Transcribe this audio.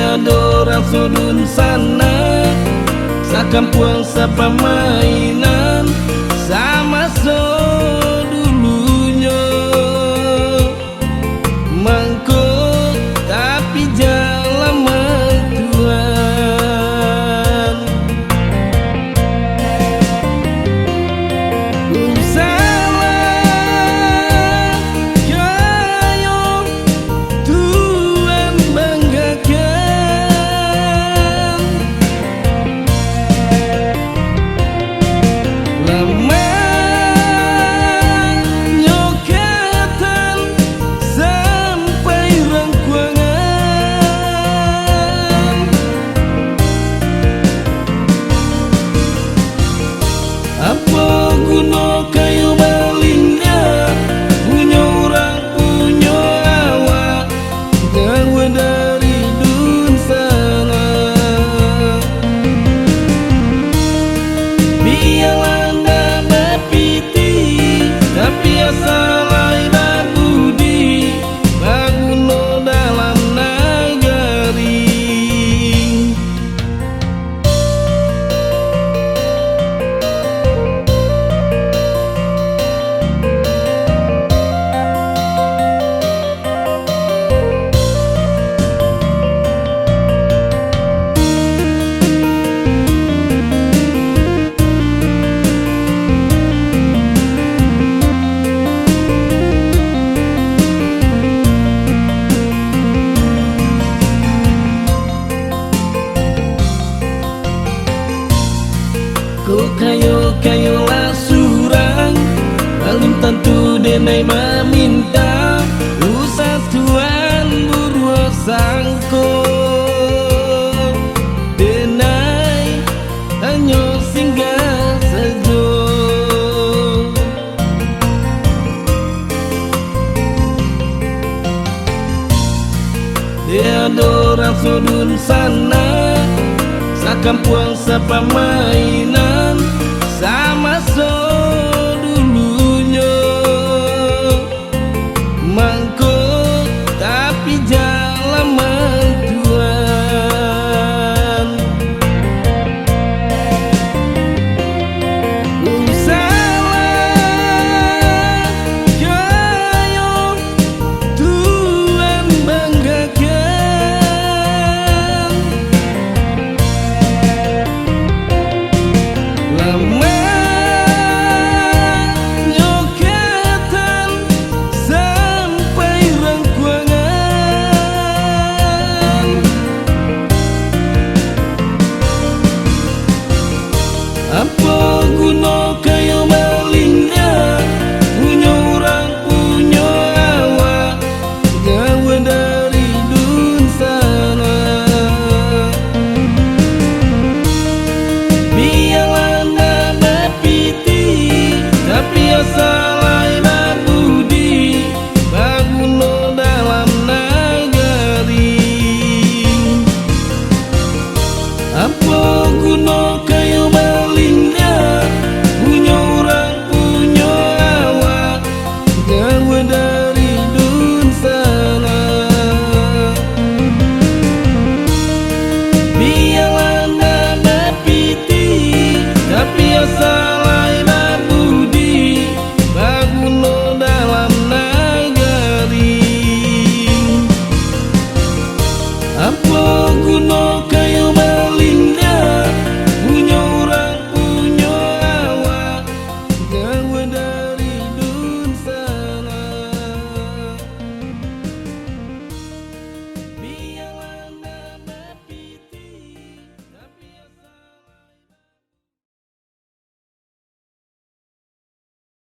Dia dorang sudun sana, sakampuang sapamainan sama so dulunya. Mangko tapi jalan Tuhan. Salah kayo Tuhan banggakan. Lama nyokatan sampai rangkuangan. Apa guna kayu balingnya, punya orang punya awak, jauh dari dun sana. Biarlah anda berpiti, tapi asal lain budi, bangun dalam nagari. Ku kayu lah surang, belum tentu denai meminta. Usah Tuhan berdua sangko, denai hanya singgah saja. Dia dorang sudun sana, sakampuang sapamainan